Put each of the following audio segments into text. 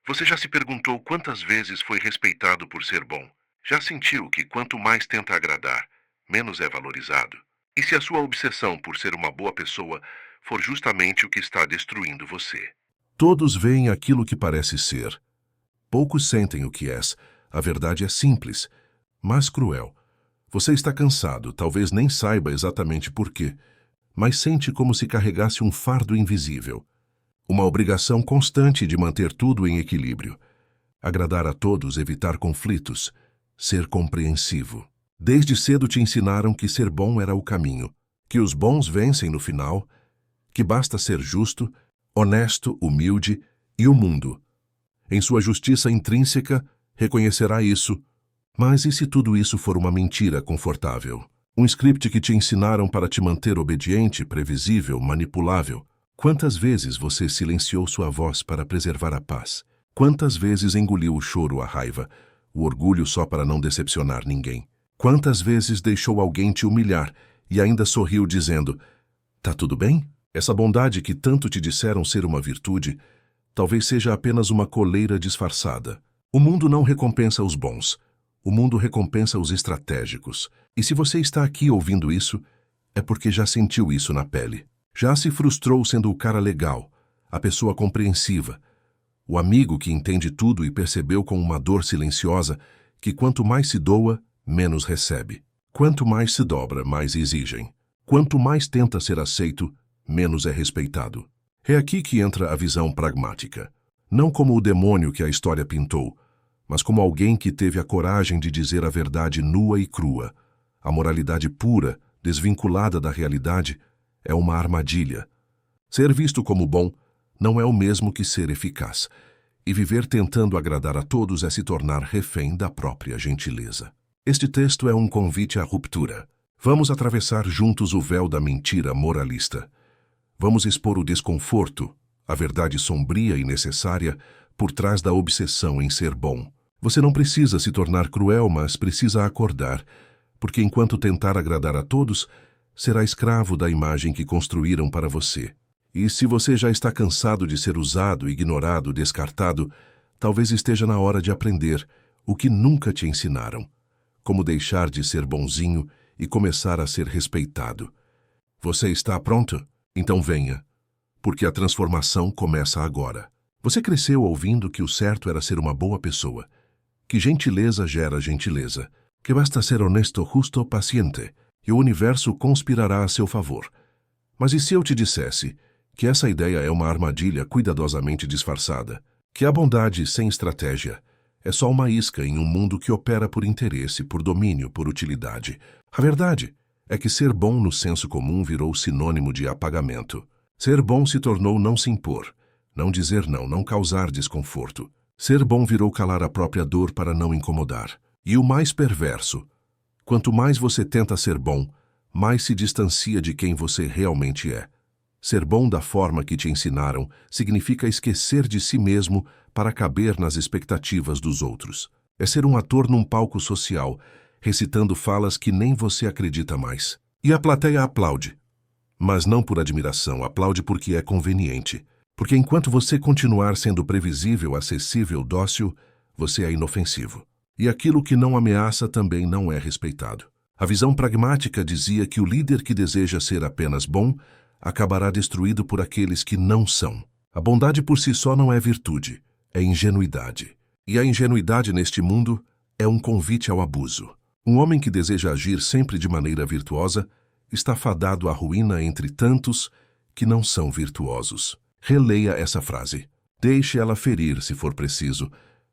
Você já se perguntou quantas vezes foi respeitado por ser bom? Já sentiu que quanto mais tenta agradar, menos é valorizado? E se a sua obsessão por ser uma boa pessoa for justamente o que está destruindo você? Todos veem aquilo que parece ser. Poucos sentem o que és. A verdade é simples, mas cruel. Você está cansado, talvez nem saiba exatamente por quê, mas sente como se carregasse um fardo invisível. Uma obrigação constante de manter tudo em equilíbrio. Agradar a todos, evitar conflitos, ser compreensivo. Desde cedo te ensinaram que ser bom era o caminho, que os bons vencem no final, que basta ser justo, honesto, humilde e o mundo, em sua justiça intrínseca, reconhecerá isso. Mas e se tudo isso for uma mentira confortável? Um script que te ensinaram para te manter obediente, previsível, manipulável? Quantas vezes você silenciou sua voz para preservar a paz? Quantas vezes engoliu o choro, a raiva, o orgulho só para não decepcionar ninguém? Quantas vezes deixou alguém te humilhar e ainda sorriu dizendo: "Tá tudo bem?" Essa bondade que tanto te disseram ser uma virtude, talvez seja apenas uma coleira disfarçada. O mundo não recompensa os bons. O mundo recompensa os estratégicos. E se você está aqui ouvindo isso, é porque já sentiu isso na pele. Já se frustrou sendo o cara legal, a pessoa compreensiva, o amigo que entende tudo e percebeu com uma dor silenciosa que quanto mais se doa, menos recebe. Quanto mais se dobra, mais exigem. Quanto mais tenta ser aceito, menos é respeitado. É aqui que entra a visão pragmática. Não como o demônio que a história pintou, mas como alguém que teve a coragem de dizer a verdade nua e crua. A moralidade pura, desvinculada da realidade, é uma armadilha. Ser visto como bom não é o mesmo que ser eficaz, e viver tentando agradar a todos é se tornar refém da própria gentileza. Este texto é um convite à ruptura. Vamos atravessar juntos o véu da mentira moralista. Vamos expor o desconforto, a verdade sombria e necessária por trás da obsessão em ser bom. Você não precisa se tornar cruel, mas precisa acordar, porque enquanto tentar agradar a todos, será escravo da imagem que construíram para você. E se você já está cansado de ser usado, ignorado, descartado, talvez esteja na hora de aprender o que nunca te ensinaram. Como deixar de ser bonzinho e começar a ser respeitado. Você está pronto? Então venha, porque a transformação começa agora. Você cresceu ouvindo que o certo era ser uma boa pessoa, que gentileza gera gentileza, que basta ser honesto, justo, paciente, e o universo conspirará a seu favor. Mas e se eu te dissesse que essa ideia é uma armadilha cuidadosamente disfarçada, que a bondade sem estratégia é só uma isca em um mundo que opera por interesse, por domínio, por utilidade? A verdade é que ser bom no senso comum virou sinônimo de apagamento. Ser bom se tornou não se impor, não dizer não, não causar desconforto. Ser bom virou calar a própria dor para não incomodar. E o mais perverso, quanto mais você tenta ser bom, mais se distancia de quem você realmente é. Ser bom da forma que te ensinaram significa esquecer de si mesmo para caber nas expectativas dos outros. É ser um ator num palco social, recitando falas que nem você acredita mais. E a plateia aplaude. Mas não por admiração, aplaude porque é conveniente. Porque enquanto você continuar sendo previsível, acessível, dócil, você é inofensivo. E aquilo que não ameaça também não é respeitado. A visão pragmática dizia que o líder que deseja ser apenas bom acabará destruído por aqueles que não são. A bondade por si só não é virtude, é ingenuidade. E a ingenuidade neste mundo é um convite ao abuso. Um homem que deseja agir sempre de maneira virtuosa está fadado à ruína entre tantos que não são virtuosos. Releia essa frase. Deixe ela ferir se for preciso,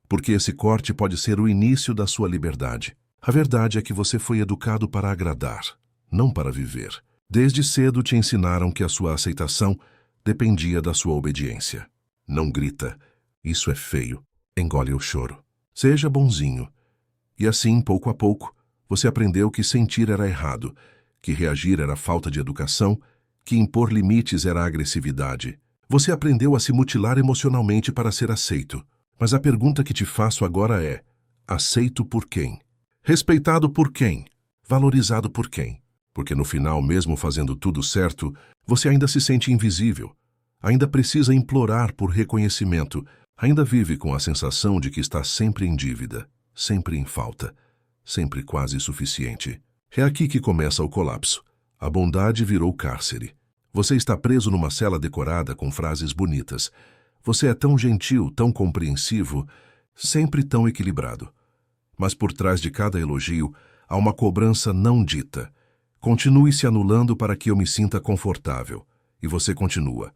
porque esse corte pode ser o início da sua liberdade. A verdade é que você foi educado para agradar, não para viver. Desde cedo te ensinaram que a sua aceitação dependia da sua obediência. Não grita, isso é feio. Engole o choro. Seja bonzinho. E assim, pouco a pouco, você aprendeu que sentir era errado, que reagir era falta de educação, que impor limites era agressividade. Você aprendeu a se mutilar emocionalmente para ser aceito. Mas a pergunta que te faço agora é: aceito por quem? Respeitado por quem? Valorizado por quem? Porque no final, mesmo fazendo tudo certo, você ainda se sente invisível. Ainda precisa implorar por reconhecimento, Ainda vive com a sensação de que está sempre em dívida, sempre em falta, sempre quase suficiente. É aqui que começa o colapso. A bondade virou cárcere. Você está preso numa cela decorada com frases bonitas. Você é tão gentil, tão compreensivo, sempre tão equilibrado. Mas por trás de cada elogio, há uma cobrança não dita. Continue se anulando para que eu me sinta confortável. E você continua.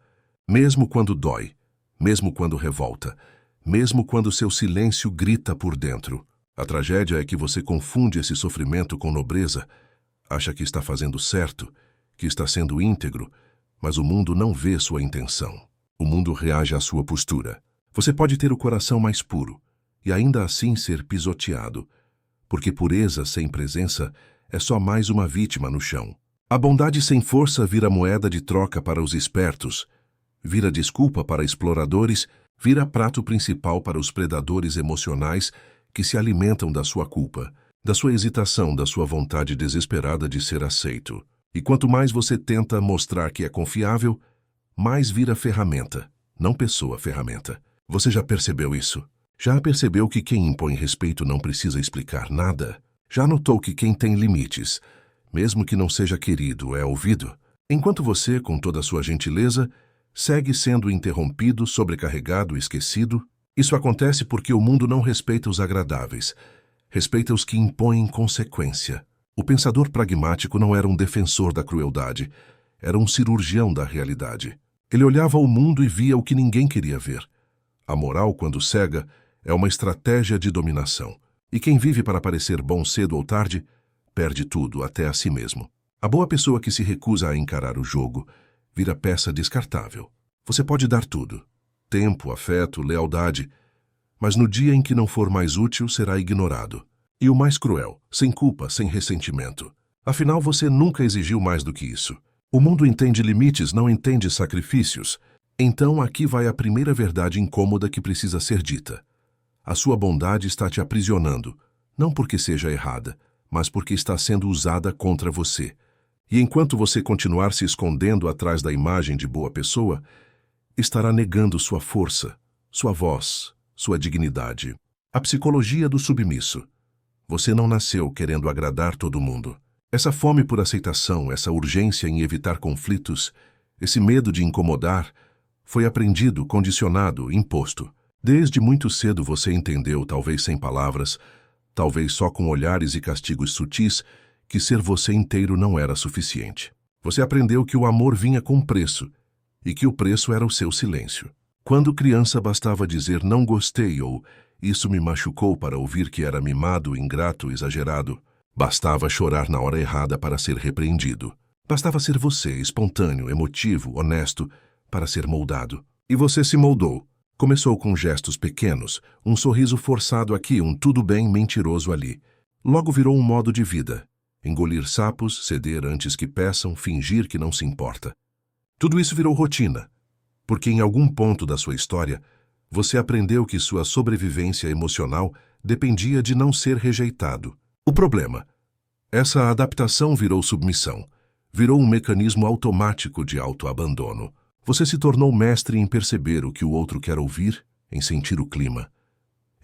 Mesmo quando dói, mesmo quando revolta, mesmo quando seu silêncio grita por dentro. A tragédia é que você confunde esse sofrimento com nobreza, acha que está fazendo certo, que está sendo íntegro, mas o mundo não vê sua intenção. O mundo reage à sua postura. Você pode ter o coração mais puro e ainda assim ser pisoteado, porque pureza sem presença é só mais uma vítima no chão. A bondade sem força vira moeda de troca para os espertos, vira desculpa para exploradores, vira prato principal para os predadores emocionais que se alimentam da sua culpa, da sua hesitação, da sua vontade desesperada de ser aceito. E quanto mais você tenta mostrar que é confiável, mais vira ferramenta, não pessoa ferramenta. Você já percebeu isso? Já percebeu que quem impõe respeito não precisa explicar nada? Já notou que quem tem limites, mesmo que não seja querido, é ouvido? Enquanto você, com toda a sua gentileza, segue sendo interrompido, sobrecarregado, esquecido? Isso acontece porque o mundo não respeita os agradáveis, respeita os que impõem consequência. O pensador pragmático não era um defensor da crueldade, era um cirurgião da realidade. Ele olhava o mundo e via o que ninguém queria ver. A moral, quando cega, é uma estratégia de dominação. E quem vive para parecer bom cedo ou tarde, perde tudo, até a si mesmo. A boa pessoa que se recusa a encarar o jogo vira peça descartável. Você pode dar tudo, tempo, afeto, lealdade, mas no dia em que não for mais útil, será ignorado. E o mais cruel, sem culpa, sem ressentimento. Afinal, você nunca exigiu mais do que isso. O mundo entende limites, não entende sacrifícios. Então aqui vai a primeira verdade incômoda que precisa ser dita. A sua bondade está te aprisionando, não porque seja errada, mas porque está sendo usada contra você. E enquanto você continuar se escondendo atrás da imagem de boa pessoa, estará negando sua força, sua voz, sua dignidade. A psicologia do submisso. Você não nasceu querendo agradar todo mundo. Essa fome por aceitação, essa urgência em evitar conflitos, esse medo de incomodar, foi aprendido, condicionado, imposto. Desde muito cedo você entendeu, talvez sem palavras, talvez só com olhares e castigos sutis, que ser você inteiro não era suficiente. Você aprendeu que o amor vinha com preço, e que o preço era o seu silêncio. Quando criança bastava dizer não gostei ou isso me machucou para ouvir que era mimado, ingrato, exagerado. Bastava chorar na hora errada para ser repreendido. Bastava ser você, espontâneo, emotivo, honesto, para ser moldado. E você se moldou. Começou com gestos pequenos, um sorriso forçado aqui, um tudo bem mentiroso ali. Logo virou um modo de vida. Engolir sapos, ceder antes que peçam, fingir que não se importa. Tudo isso virou rotina, porque em algum ponto da sua história, você aprendeu que sua sobrevivência emocional dependia de não ser rejeitado. O problema: essa adaptação virou submissão, virou um mecanismo automático de autoabandono. Você se tornou mestre em perceber o que o outro quer ouvir, em sentir o clima,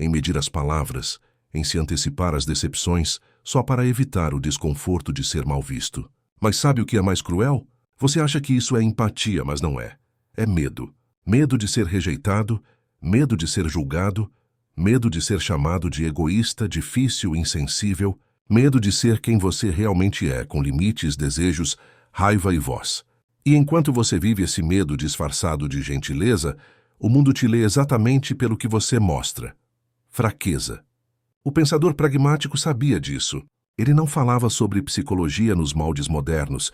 em medir as palavras, em se antecipar às decepções, só para evitar o desconforto de ser mal visto. Mas sabe o que é mais cruel? Você acha que isso é empatia, mas não é. É medo. Medo de ser rejeitado, medo de ser julgado, medo de ser chamado de egoísta, difícil, insensível, medo de ser quem você realmente é, com limites, desejos, raiva e voz. E enquanto você vive esse medo disfarçado de gentileza, o mundo te lê exatamente pelo que você mostra: fraqueza. O pensador pragmático sabia disso. Ele não falava sobre psicologia nos moldes modernos,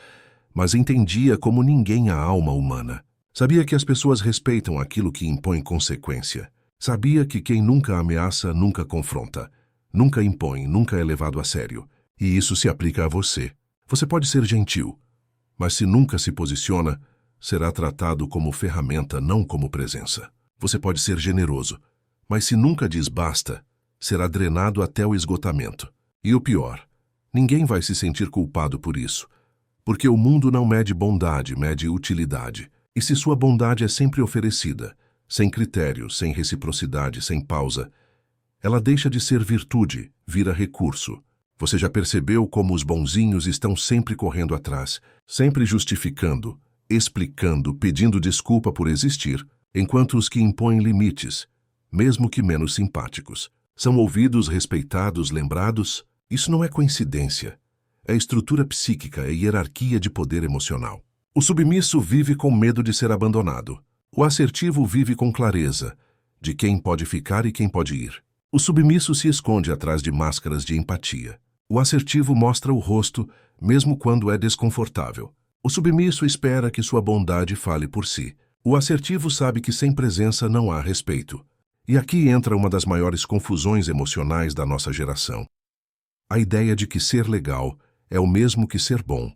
mas entendia como ninguém a alma humana. Sabia que as pessoas respeitam aquilo que impõe consequência. Sabia que quem nunca ameaça, nunca confronta, nunca impõe, nunca é levado a sério. E isso se aplica a você. Você pode ser gentil, mas se nunca se posiciona, será tratado como ferramenta, não como presença. Você pode ser generoso, mas se nunca diz basta, será drenado até o esgotamento. E o pior, ninguém vai se sentir culpado por isso, porque o mundo não mede bondade, mede utilidade. E se sua bondade é sempre oferecida, sem critério, sem reciprocidade, sem pausa. Ela deixa de ser virtude, vira recurso. Você já percebeu como os bonzinhos estão sempre correndo atrás, sempre justificando, explicando, pedindo desculpa por existir, enquanto os que impõem limites, mesmo que menos simpáticos, são ouvidos, respeitados, lembrados? Isso não é coincidência. É estrutura psíquica, é hierarquia de poder emocional. O submisso vive com medo de ser abandonado. O assertivo vive com clareza de quem pode ficar e quem pode ir. O submisso se esconde atrás de máscaras de empatia. O assertivo mostra o rosto, mesmo quando é desconfortável. O submisso espera que sua bondade fale por si. O assertivo sabe que sem presença não há respeito. E aqui entra uma das maiores confusões emocionais da nossa geração. A ideia de que ser legal é o mesmo que ser bom.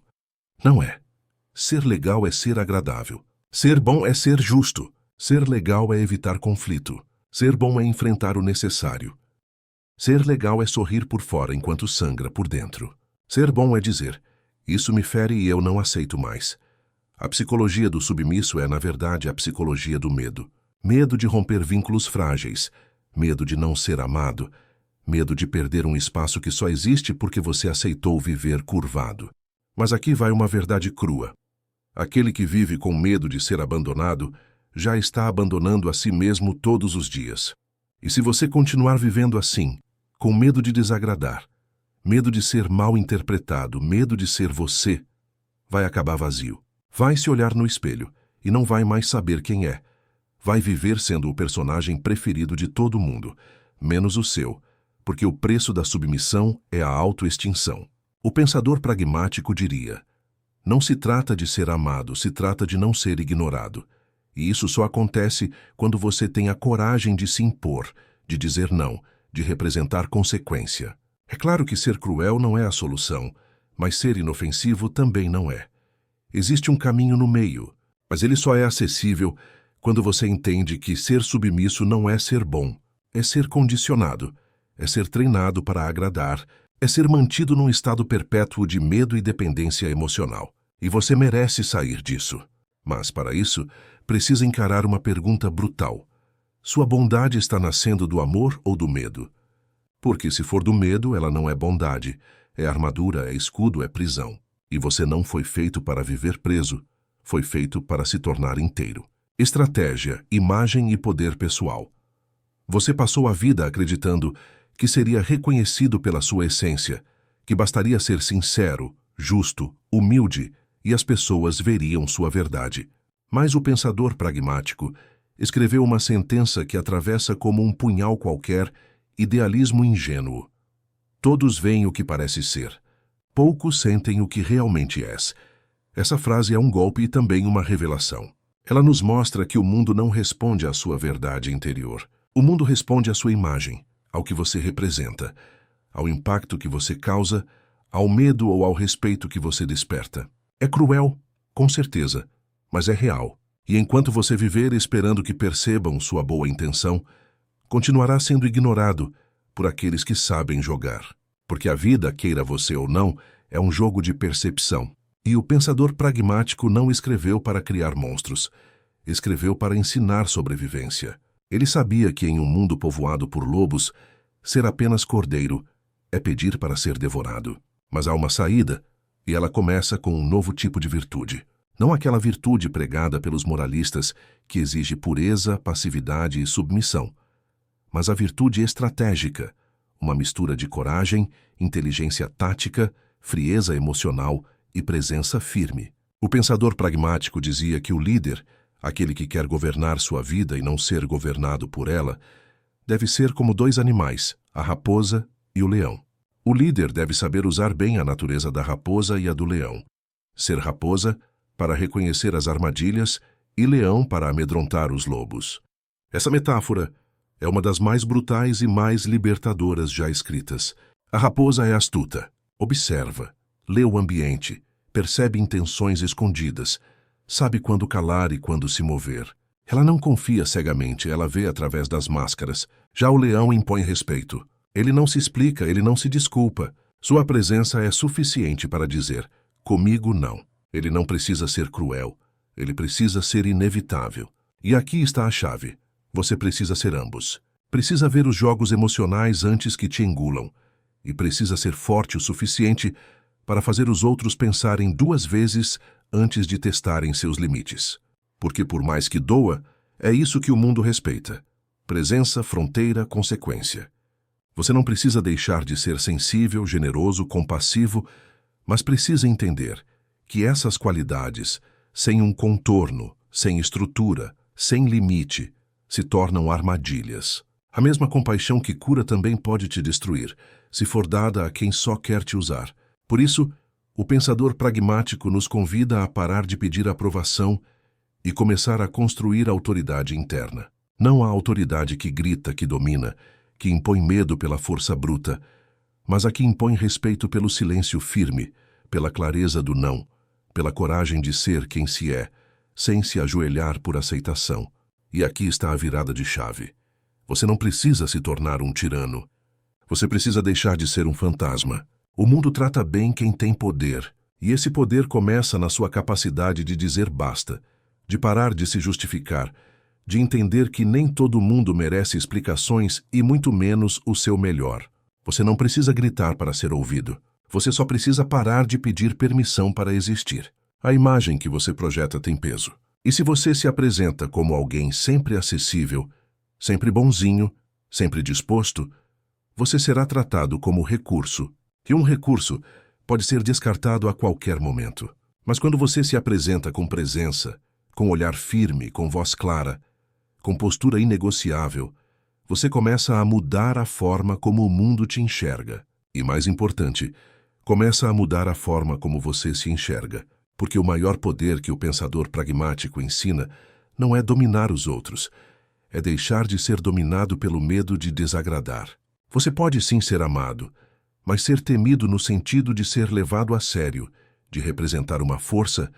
Não é. Ser legal é ser agradável. Ser bom é ser justo. Ser legal é evitar conflito. Ser bom é enfrentar o necessário. Ser legal é sorrir por fora enquanto sangra por dentro. Ser bom é dizer, isso me fere e eu não aceito mais. A psicologia do submisso é, na verdade, a psicologia do medo. Medo de romper vínculos frágeis. Medo de não ser amado. Medo de perder um espaço que só existe porque você aceitou viver curvado. Mas aqui vai uma verdade crua. Aquele que vive com medo de ser abandonado já está abandonando a si mesmo todos os dias. E se você continuar vivendo assim, com medo de desagradar, medo de ser mal interpretado, medo de ser você, vai acabar vazio. Vai se olhar no espelho e não vai mais saber quem é. Vai viver sendo o personagem preferido de todo mundo, menos o seu, porque o preço da submissão é a autoextinção. O pensador pragmático diria: não se trata de ser amado, se trata de não ser ignorado. E isso só acontece quando você tem a coragem de se impor, de dizer não, de representar consequência. É claro que ser cruel não é a solução, mas ser inofensivo também não é. Existe um caminho no meio, mas ele só é acessível quando você entende que ser submisso não é ser bom, é ser condicionado, é ser treinado para agradar, é ser mantido num estado perpétuo de medo e dependência emocional. E você merece sair disso. Mas, para isso, precisa encarar uma pergunta brutal. Sua bondade está nascendo do amor ou do medo? Porque se for do medo, ela não é bondade. É armadura, é escudo, é prisão. E você não foi feito para viver preso. Foi feito para se tornar inteiro. Estratégia, imagem e poder pessoal. Você passou a vida acreditando que seria reconhecido pela sua essência, que bastaria ser sincero, justo, humilde, e as pessoas veriam sua verdade. Mas o pensador pragmático escreveu uma sentença que atravessa como um punhal qualquer idealismo ingênuo. Todos veem o que parece ser. Poucos sentem o que realmente és. Essa frase é um golpe e também uma revelação. Ela nos mostra que o mundo não responde à sua verdade interior. O mundo responde à sua imagem, ao que você representa, ao impacto que você causa, ao medo ou ao respeito que você desperta. É cruel, com certeza, mas é real. E enquanto você viver esperando que percebam sua boa intenção, continuará sendo ignorado por aqueles que sabem jogar. Porque a vida, queira você ou não, é um jogo de percepção. E o pensador pragmático não escreveu para criar monstros. Escreveu para ensinar sobrevivência. Ele sabia que em um mundo povoado por lobos, ser apenas cordeiro é pedir para ser devorado. Mas há uma saída, e ela começa com um novo tipo de virtude. Não aquela virtude pregada pelos moralistas que exige pureza, passividade e submissão, mas a virtude estratégica, uma mistura de coragem, inteligência tática, frieza emocional e presença firme. O pensador pragmático dizia que o líder, aquele que quer governar sua vida e não ser governado por ela, deve ser como dois animais, a raposa e o leão. O líder deve saber usar bem a natureza da raposa e a do leão. Ser raposa para reconhecer as armadilhas e leão para amedrontar os lobos. Essa metáfora é uma das mais brutais e mais libertadoras já escritas. A raposa é astuta, observa, lê o ambiente, percebe intenções escondidas, sabe quando calar e quando se mover. Ela não confia cegamente, ela vê através das máscaras. Já o leão impõe respeito. Ele não se explica, ele não se desculpa. Sua presença é suficiente para dizer, comigo não. Ele não precisa ser cruel, ele precisa ser inevitável. E aqui está a chave. Você precisa ser ambos. Precisa ver os jogos emocionais antes que te engulam. E precisa ser forte o suficiente para fazer os outros pensarem 2 vezes antes de testarem seus limites. Porque por mais que doa, é isso que o mundo respeita. Presença, fronteira, consequência. Você não precisa deixar de ser sensível, generoso, compassivo, mas precisa entender que essas qualidades, sem um contorno, sem estrutura, sem limite, se tornam armadilhas. A mesma compaixão que cura também pode te destruir, se for dada a quem só quer te usar. Por isso, o pensador pragmático nos convida a parar de pedir aprovação e começar a construir autoridade interna. Não a autoridade que grita, que domina, que impõe medo pela força bruta, mas a que impõe respeito pelo silêncio firme, pela clareza do não, pela coragem de ser quem se é, sem se ajoelhar por aceitação. E aqui está a virada de chave. Você não precisa se tornar um tirano. Você precisa deixar de ser um fantasma. O mundo trata bem quem tem poder, e esse poder começa na sua capacidade de dizer basta, de parar de se justificar, de entender que nem todo mundo merece explicações e muito menos o seu melhor. Você não precisa gritar para ser ouvido. Você só precisa parar de pedir permissão para existir. A imagem que você projeta tem peso. E se você se apresenta como alguém sempre acessível, sempre bonzinho, sempre disposto, você será tratado como recurso. E um recurso pode ser descartado a qualquer momento. Mas quando você se apresenta com presença, com olhar firme, com voz clara, com postura inegociável, você começa a mudar a forma como o mundo te enxerga. E mais importante, começa a mudar a forma como você se enxerga. Porque o maior poder que o pensador pragmático ensina não é dominar os outros, é deixar de ser dominado pelo medo de desagradar. Você pode sim ser amado, mas ser temido no sentido de ser levado a sério, de representar uma força,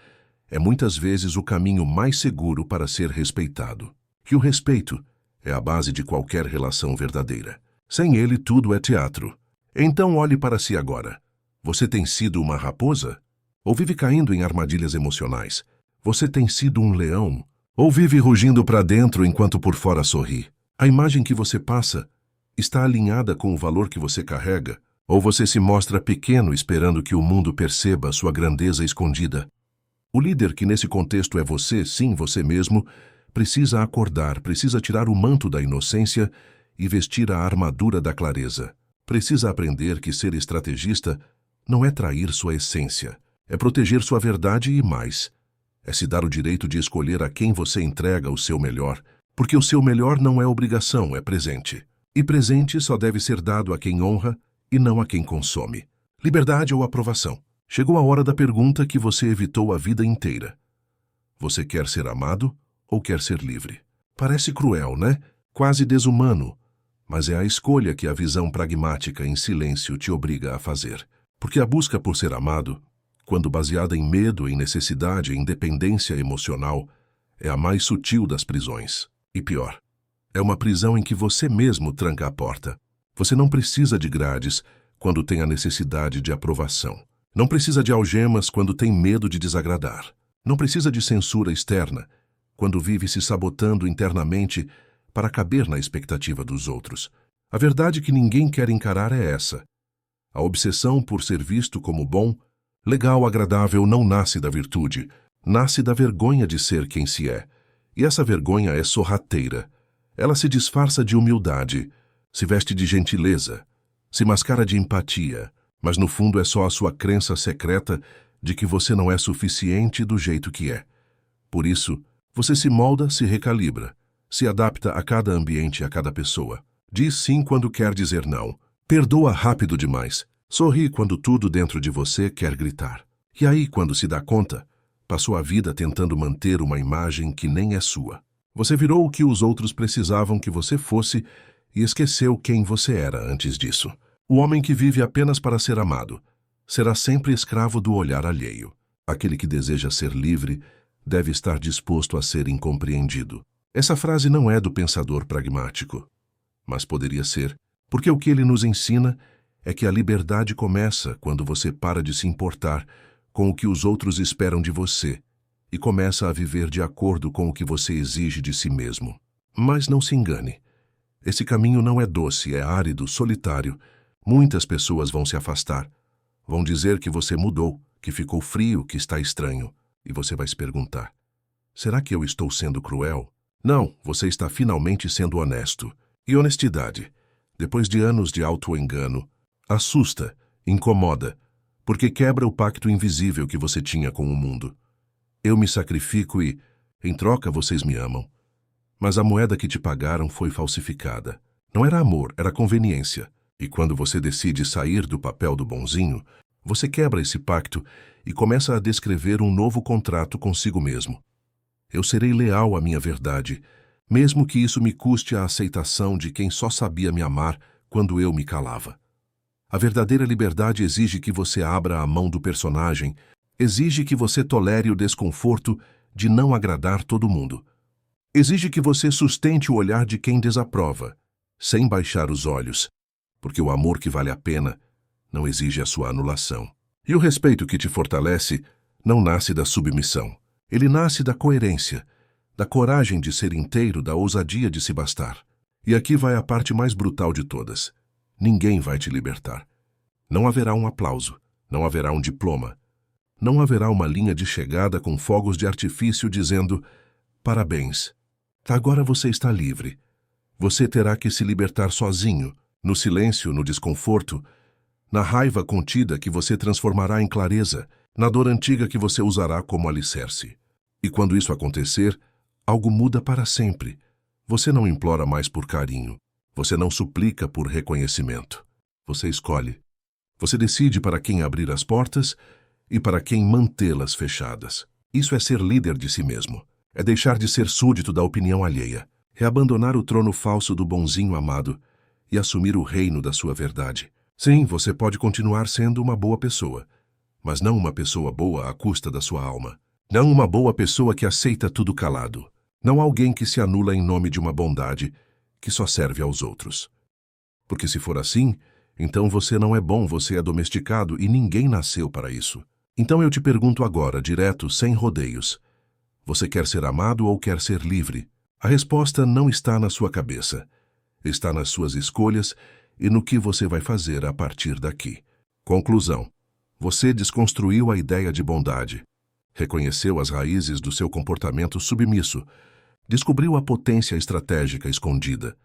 é muitas vezes o caminho mais seguro para ser respeitado. E o respeito é a base de qualquer relação verdadeira. Sem ele, tudo é teatro. Então olhe para si agora. Você tem sido uma raposa? Ou vive caindo em armadilhas emocionais? Você tem sido um leão? Ou vive rugindo para dentro enquanto por fora sorri? A imagem que você passa está alinhada com o valor que você carrega? Ou você se mostra pequeno esperando que o mundo perceba sua grandeza escondida? O líder que nesse contexto é você, sim, você mesmo, precisa acordar, precisa tirar o manto da inocência e vestir a armadura da clareza. Precisa aprender que ser estrategista não é trair sua essência, é proteger sua verdade e mais. É se dar o direito de escolher a quem você entrega o seu melhor, porque o seu melhor não é obrigação, é presente. E presente só deve ser dado a quem honra e não a quem consome. Liberdade ou aprovação? Chegou a hora da pergunta que você evitou a vida inteira. Você quer ser amado ou quer ser livre? Parece cruel, né? Quase desumano. Mas é a escolha que a visão pragmática em silêncio te obriga a fazer. Porque a busca por ser amado, quando baseada em medo, em necessidade, em dependência emocional, é a mais sutil das prisões. E pior, é uma prisão em que você mesmo tranca a porta. Você não precisa de grades quando tem a necessidade de aprovação. Não precisa de algemas quando tem medo de desagradar. Não precisa de censura externa quando vive se sabotando internamente para caber na expectativa dos outros. A verdade que ninguém quer encarar é essa. A obsessão por ser visto como bom, legal, agradável não nasce da virtude, nasce da vergonha de ser quem se é. E essa vergonha é sorrateira. Ela se disfarça de humildade, se veste de gentileza, se mascara de empatia, mas no fundo é só a sua crença secreta de que você não é suficiente do jeito que é. Por isso, você se molda, se recalibra, se adapta a cada ambiente e a cada pessoa. Diz sim quando quer dizer não. Perdoa rápido demais. Sorri quando tudo dentro de você quer gritar. E aí, quando se dá conta, passou a vida tentando manter uma imagem que nem é sua. Você virou o que os outros precisavam que você fosse e esqueceu quem você era antes disso. O homem que vive apenas para ser amado será sempre escravo do olhar alheio. Aquele que deseja ser livre deve estar disposto a ser incompreendido. Essa frase não é do pensador pragmático, mas poderia ser, porque o que ele nos ensina é que a liberdade começa quando você para de se importar com o que os outros esperam de você e começa a viver de acordo com o que você exige de si mesmo. Mas não se engane. Esse caminho não é doce, é árido, solitário. Muitas pessoas vão se afastar. Vão dizer que você mudou, que ficou frio, que está estranho. E você vai se perguntar: será que eu estou sendo cruel? Não, você está finalmente sendo honesto. E honestidade, depois de anos de auto-engano, assusta, incomoda, porque quebra o pacto invisível que você tinha com o mundo. Eu me sacrifico e, em troca, vocês me amam. Mas a moeda que te pagaram foi falsificada. Não era amor, era conveniência. E quando você decide sair do papel do bonzinho, você quebra esse pacto e começa a descrever um novo contrato consigo mesmo. Eu serei leal à minha verdade, mesmo que isso me custe a aceitação de quem só sabia me amar quando eu me calava. A verdadeira liberdade exige que você abra a mão do personagem, exige que você tolere o desconforto de não agradar todo mundo. Exige que você sustente o olhar de quem desaprova, sem baixar os olhos, porque o amor que vale a pena não exige a sua anulação. E o respeito que te fortalece não nasce da submissão. Ele nasce da coerência, da coragem de ser inteiro, da ousadia de se bastar. E aqui vai a parte mais brutal de todas. Ninguém vai te libertar. Não haverá um aplauso, não haverá um diploma, não haverá uma linha de chegada com fogos de artifício dizendo: parabéns, agora você está livre. Você terá que se libertar sozinho, no silêncio, no desconforto, na raiva contida que você transformará em clareza, na dor antiga que você usará como alicerce. E quando isso acontecer, algo muda para sempre. Você não implora mais por carinho. Você não suplica por reconhecimento. Você escolhe. Você decide para quem abrir as portas e para quem mantê-las fechadas. Isso é ser líder de si mesmo. É deixar de ser súdito da opinião alheia. É abandonar o trono falso do bonzinho amado e assumir o reino da sua verdade. Sim, você pode continuar sendo uma boa pessoa, mas não uma pessoa boa à custa da sua alma. Não uma boa pessoa que aceita tudo calado. Não alguém que se anula em nome de uma bondade que só serve aos outros. Porque se for assim, então você não é bom, você é domesticado e ninguém nasceu para isso. Então eu te pergunto agora, direto, sem rodeios: você quer ser amado ou quer ser livre? A resposta não está na sua cabeça. Está nas suas escolhas e no que você vai fazer a partir daqui. Conclusão: você desconstruiu a ideia de bondade, reconheceu as raízes do seu comportamento submisso, descobriu a potência estratégica escondida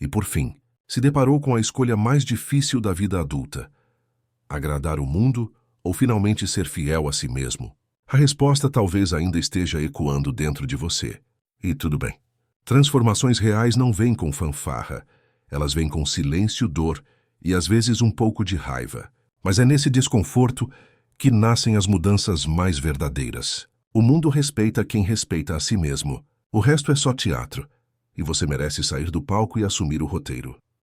e, por fim, se deparou com a escolha mais difícil da vida adulta: agradar o mundo ou finalmente ser fiel a si mesmo. A resposta talvez ainda esteja ecoando dentro de você. E tudo bem. Transformações reais não vêm com fanfarra. Elas vêm com silêncio, dor e às vezes um pouco de raiva. Mas é nesse desconforto que nascem as mudanças mais verdadeiras. O mundo respeita quem respeita a si mesmo. O resto é só teatro. E você merece sair do palco e assumir o roteiro.